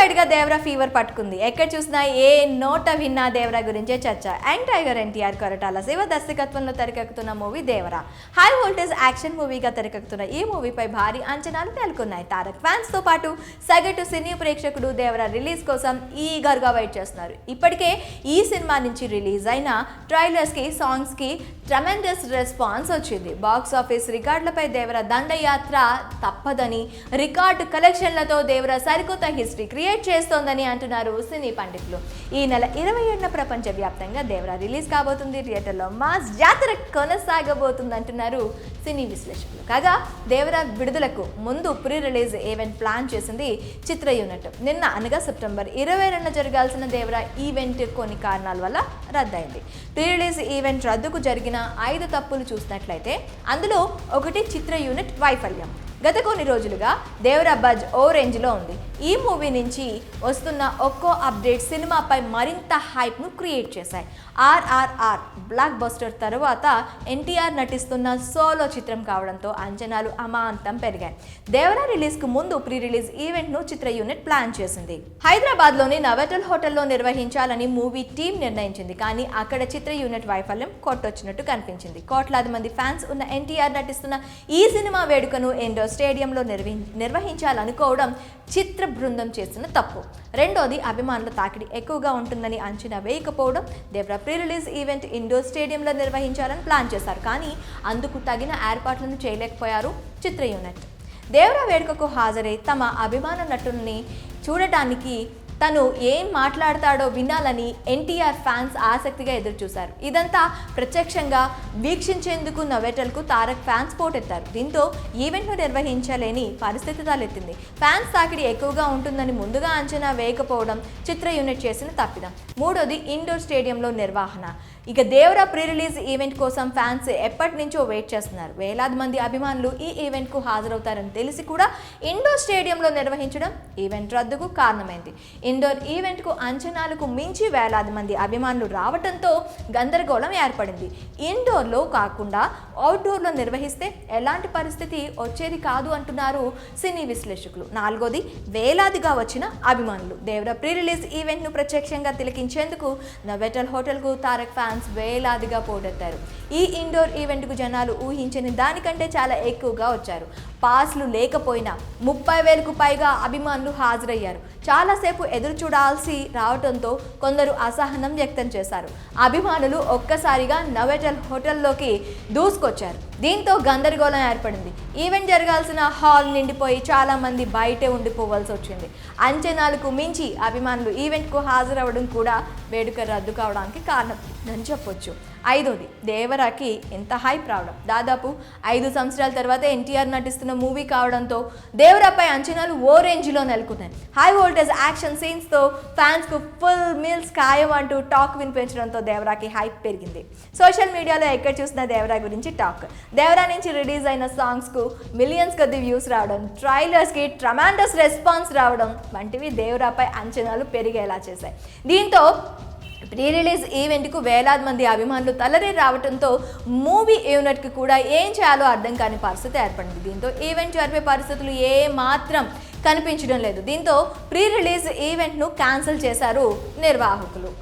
Wide గా Devara fever పట్టుకుంది. ఎక్కడ చూసినా ఏ నోట విన్నా దేవరా గురించే చర్చ. యంగ్ టైగర్ ఎన్టీఆర్ కొరటాల శివ దర్శకత్వంలో తెరకెక్కుతున్న movie Devara high voltage action మూవీగా తెరకెక్కుతున్న ఈ మూవీపై భారీ అంచనాలు నెలకొన్నాయి. తారక్ ఫ్యాన్స్ తో పాటు సగటు సినీ ప్రేక్షకుడు దేవరా రిలీజ్ కోసం ఈగర్ గా వెయిట్ చేస్తున్నారు. ఇప్పటికే ఈ సినిమా నుంచి రిలీజ్ అయిన ట్రైలర్స్ కి, సాంగ్స్ కి ట్రెమెండస్ రెస్పాన్స్ వచ్చింది. బాక్స్ ఆఫీస్ రికార్డులపై దేవరా దండయాత్ర తప్పదని, రికార్డు కలెక్షన్లతో దేవరా సరికొత్త హిస్టరీ క్రియేట్ చేస్తోందని అంటున్నారు సినీ పండితులు. ఈ నెల 27న ప్రపంచ వ్యాప్తంగా దేవరా రిలీజ్ కాబోతుంది. థియేటర్లో మాస్ జాతర కొనసాగబోతుంది అంటున్నారు సినీ విశ్లేషకులు. కాగా దేవరా విడుదలకు ముందు ప్రీ రిలీజ్ ఈవెంట్ ప్లాన్ చేసింది చిత్ర యూనిట్. నిన్న అనగా సెప్టెంబర్ 22న జరగాల్సిన దేవరా ఈవెంట్ కొన్ని కారణాల వల్ల రద్దయింది. ప్రీ రిలీజ్ ఈవెంట్ రద్దుకు జరిగిన 5 తప్పులు చూసినట్లయితే అందులో ఒకటి చిత్ర యూనిట్ వైఫల్యం. గత కొన్ని రోజులుగా దేవరా బజ్ ఓ రేంజ్లో ఉంది. ఈ మూవీ నుంచి వస్తున్న ఒక్కో అప్డేట్ సినిమాపై మరింత హైప్ను క్రియేట్ చేశాయి. RRR బ్లాక్ బస్టర్ తర్వాత ఎన్టీఆర్ నటిస్తున్న సోలో చిత్రం కావడంతో అంచనాలు అమాంతం పెరిగాయి. దేవరా రిలీజ్కు ముందు ప్రీ రిలీజ్ ఈవెంట్ను చిత్ర యూనిట్ ప్లాన్ చేసింది. హైదరాబాద్లోని నవటల్ హోటల్లో నిర్వహించాలని మూవీ టీం నిర్ణయించింది. కానీ అక్కడ చిత్ర యూనిట్ వైఫల్యం కొట్టొచ్చినట్టు కనిపించింది. కోట్లాది మంది ఫ్యాన్స్ ఉన్న ఎన్టీఆర్ నటిస్తున్న ఈ సినిమా వేడుకను ఇండోర్ స్టేడియంలో నిర్వహించాలనుకోవడం చిత్ర బృందం చేసిన తప్పు. రెండోది, అభిమానుల తాకిడి ఎక్కువగా ఉంటుందని అంచనా వేయకపోవడం. Devara pre release event indoor స్టేడియంలో నిర్వహించాలని ప్లాన్ చేశారు, కానీ అందుకు తగిన ఏర్పాట్లను చేయలేకపోయారు చిత్ర యూనిట్. దేవరా వేడుకకు హాజరై తమ అభిమాన నటుల్ని చూడటానికి, తను ఏం మాట్లాడతాడో వినాలని ఎన్టీఆర్ ఫ్యాన్స్ ఆసక్తిగా ఎదురుచూశారు. ఇదంతా ప్రత్యక్షంగా వీక్షించేందుకు నవేటల్కు తారక్ ఫ్యాన్స్ పోటెత్తారు. దీంతో ఈవెంట్ను నిర్వహించలేని పరిస్థితి తలెత్తింది. ఫ్యాన్స్ తాకిడి ఎక్కువగా ఉంటుందని ముందుగా అంచనా వేయకపోవడం చిత్ర యూనిట్ చేసిన తప్పిదం. మూడోది, ఇండోర్ స్టేడియంలో నిర్వహణ. ఇక దేవరా ప్రీ రిలీజ్ ఈవెంట్ కోసం ఫ్యాన్స్ ఎప్పటి నుంచో వెయిట్ చేస్తున్నారు. వేలాది మంది అభిమానులు ఈ ఈవెంట్కు హాజరవుతారని తెలిసి కూడా ఇండోర్ స్టేడియంలో నిర్వహించడం ఈవెంట్ రద్దుకు కారణమైంది. ఇండోర్ ఈవెంట్కు అంచనాలకు మించి వేలాది మంది అభిమానులు రావడంతో గందరగోళం ఏర్పడింది. ఇండోర్లో కాకుండా అవుట్డోర్లో నిర్వహిస్తే ఎలాంటి పరిస్థితి వచ్చేది కాదు అంటున్నారు సినీ విశ్లేషకులు. నాలుగోది, వేలాదిగా వచ్చిన అభిమానులు. దేవరా ప్రీ రిలీజ్ ఈవెంట్ను ప్రత్యక్షంగా తిలకించేందుకు నవేటల్ హోటల్కు తారక్ ఫ్యాన్స్ వేలాదిగా పోటెత్తారు. ఈ ఇండోర్ ఈవెంట్కు జనాలు ఊహించని దానికంటే చాలా ఎక్కువగా వచ్చారు. పాస్లు లేకపోయినా 30,000కు పైగా అభిమానులు హాజరయ్యారు. చాలాసేపు ఎదురు చూడాల్సి రావడంతో కొందరు అసహనం వ్యక్తం చేశారు. అభిమానులు ఒక్కసారిగా నవేటల్ హోటల్లోకి దూసుకొచ్చారు. దీంతో గందరగోళం ఏర్పడింది. ఈవెంట్ జరగాల్సిన హాల్ నిండిపోయి చాలా మంది బయటే ఉండిపోవాల్సి వచ్చింది. అంచనాలకు మించి అభిమానులు ఈవెంట్కు హాజరవ్వడం కూడా వేడుక రద్దు కావడానికి కారణం అని చెప్పొచ్చు. ఐదోది, దేవరాకి ఎంత హైప్ రావడం. దాదాపు 5 సంవత్సరాల తర్వాత ఎన్టీఆర్ నటిస్తున్న మూవీ కావడంతో దేవరాపై అంచనాలు ఓ రేంజ్లో నెలకొన్నాయి. హై వోల్టేజ్ యాక్షన్ సీన్స్తో ఫ్యాన్స్కు ఫుల్ మీల్స్ ఖాయం అంటూ టాక్ వినిపించడంతో దేవరాకి హైప్ పెరిగింది. సోషల్ మీడియాలో ఎక్కడ చూసినా దేవరా గురించి టాక్. దేవరా నుంచి రిలీజ్ అయిన సాంగ్స్కు మిలియన్స్ కొద్ది వ్యూస్ రావడం, ట్రైలర్స్కి ట్రమాండస్ రెస్పాన్స్ రావడం వంటివి దేవరాపై అంచనాలు పెరిగేలా చేశాయి. దీంతో ప్రీ రిలీజ్ ఈవెంట్కు వేలాది మంది అభిమానులు తలరి రావడంతో మూవీ యూనిట్కి కూడా ఏం చేయాలో అర్థం కాని పరిస్థితి ఏర్పడింది. దీంతో ఈవెంట్ జరిపే పరిస్థితులు ఏ మాత్రం కనిపించడం లేదు. దీంతో ప్రీ రిలీజ్ ఈవెంట్ను క్యాన్సిల్ చేశారు నిర్వాహకులు.